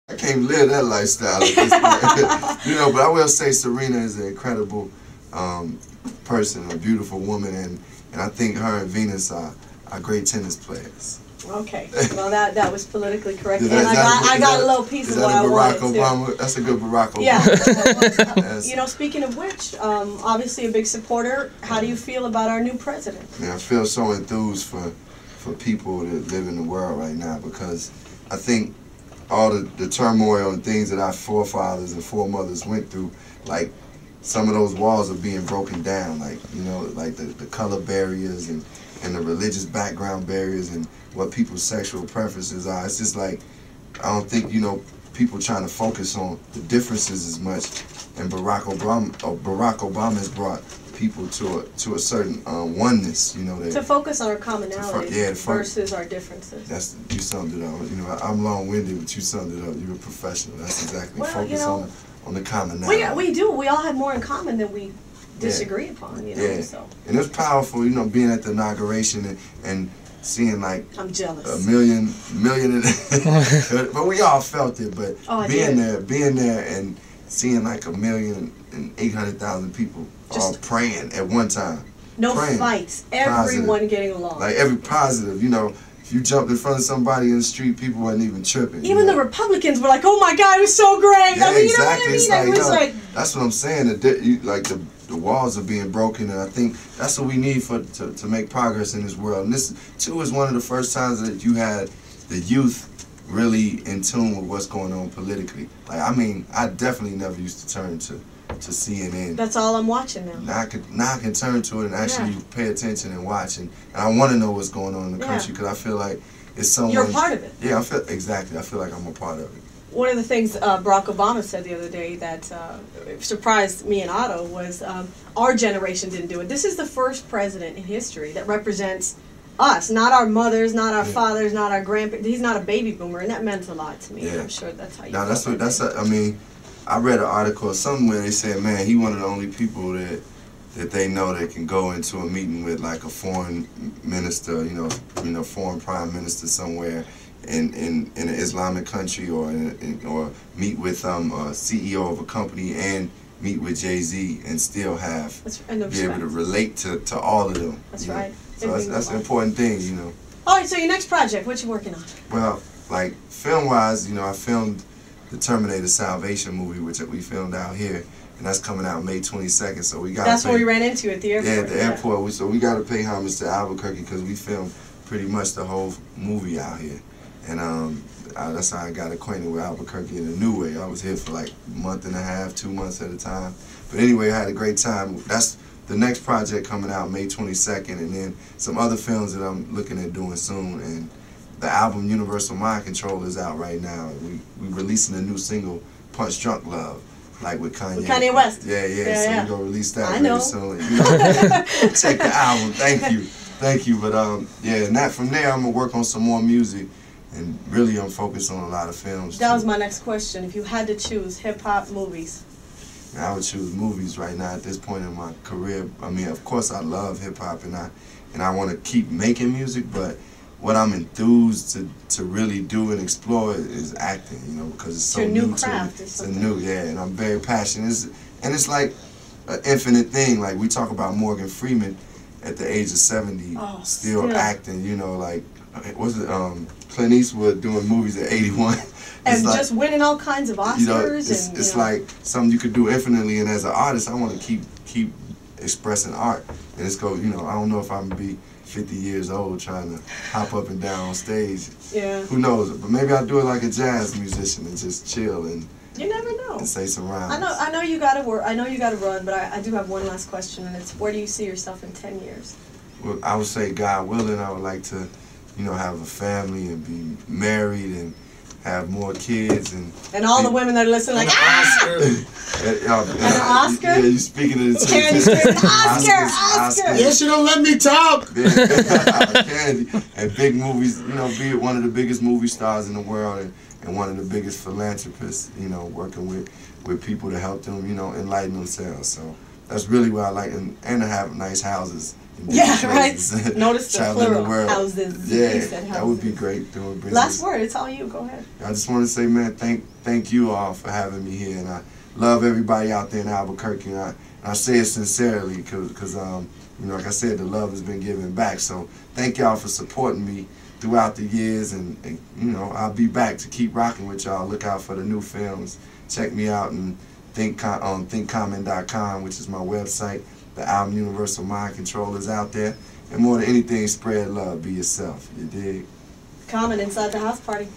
I can't live that lifestyle at this point. You know, but I will say Serena is an incredible person, a beautiful woman, and I think her and Venus are great tennis players. Okay, well that was politically correct, and I got a little piece of what I wanted Obama? That's a good Barack Obama. Yeah. You know, speaking of which, obviously a big supporter. How do you feel about our new president? Man, I feel so enthused for people that live in the world right now, because I think all the turmoil and things that our forefathers and foremothers went through, like some of those walls are being broken down, like, you know, like the color barriers and the religious background barriers and what people's sexual preferences are. It's just like, I don't think, you know, people trying to focus on the differences as much, and Barack Obama has brought people to a certain oneness, you know. To focus on our commonalities versus our differences. That's, you summed it up. You know, I'm long-winded, but you summed it up. You're a professional. That's exactly. Well, focus, you know, on the commonality. We do. We all have more in common than we disagree upon, you know. Yeah. So. And it's powerful, you know, being at the inauguration and seeing like I'm jealous. a million, but we all felt it. But being there and seeing like 1,800,000 people all praying at one time. No fights. Everyone getting along. Like every positive, you know. If you jumped in front of somebody in the street, people wasn't even tripping. Even the Republicans were like, "Oh my God, it was so great!" Yeah, I mean, exactly. You know what I mean? It was like that's what I'm saying. The walls are being broken, and I think that's what we need to make progress in this world. And this too is one of the first times that you had the youth really in tune with what's going on politically. Like, I mean, I definitely never used to turn to CNN. That's all I'm watching now. Now I can turn to it and actually pay attention and watch, and I want to know what's going on in the country, because I feel like it's someone. You're a part of it. Yeah, I feel like I'm a part of it. One of the things Barack Obama said the other day that surprised me and Otto was our generation didn't do it. This is the first president in history that represents us, not our mothers, not our fathers, not our grandparents. He's not a baby boomer, and that meant a lot to me. Yeah. I'm sure that's how you. I mean, I read an article somewhere they said, man, he one of the only people that they know that can go into a meeting with like a foreign minister, you know, foreign prime minister somewhere in an Islamic country, or meet with a CEO of a company and meet with Jay-Z and still be able to relate to all of them. That's right. So that's an important thing, you know. All right, so your next project, what you working on? Well, like film-wise, you know, I filmed the Terminator Salvation movie, which we filmed out here, and that's coming out May 22nd. So we got. That's what we ran into at the airport. Yeah, at the airport. So we got to pay homage to Albuquerque, because we filmed pretty much the whole movie out here, and that's how I got acquainted with Albuquerque in a new way. I was here for like a month and a half, 2 months at a time. But anyway, I had a great time. That's the next project coming out May 22nd, and then some other films that I'm looking at doing soon. And the album Universal Mind Control is out right now. We releasing a new single, Punch Drunk Love, like with Kanye. With Kanye West. Yeah. So we're gonna release that really soon. You know, check the album. Thank you. But and that from there, I'm gonna work on some more music, and really I'm focused on a lot of films. That was my next question. If you had to choose hip hop, movies. I would choose movies right now at this point in my career. I mean, of course, I love hip hop, and I want to keep making music, but what I'm enthused to really do and explore is acting, you know, because it's so new to me. It's a new, and I'm very passionate. And it's like an infinite thing. Like, we talk about Morgan Freeman at the age of 70, still acting, you know, like, was it Clint Eastwood doing movies at 81. And like, just winning all kinds of Oscars. You know, it's like something you could do infinitely, and as an artist, I want to keep expressing art. And it's you know, I don't know if I'm going to be 50 years old trying to hop up and down on stage. Yeah. Who knows? But maybe I'll do it like a jazz musician and just chill and. You never know. And say some rhymes. I know you gotta work. I know you gotta run, but I do have one last question, and it's, where do you see yourself in 10 years? Well, I would say, God willing, I would like to, you know, have a family and be married and have more kids and all the women that are listening like, Oscar. An Oscar? Yeah, you speaking of the Candy, Oscar. Yes, you don't let me talk. Candy. And big movies, you know, be one of the biggest movie stars in the world, and one of the biggest philanthropists, you know, working with people to help them, you know, enlighten themselves. So that's really what I like, and to have nice houses in Yeah, different right. places. Notice the Traveling plural the world. houses. Yeah, You said that would be houses. great doing business. Last word. It's all you. Go ahead. I just want to say, man, thank you all for having me here, and I love everybody out there in Albuquerque, and I say it sincerely, because you know, like I said, the love has been given back. So thank y'all for supporting me throughout the years, and you know, I'll be back to keep rocking with y'all. Look out for the new films. Check me out on thinkcommon.com, which is my website. The album Universal Mind Control is out there, and more than anything, spread love, be yourself. You dig? Common inside the house party.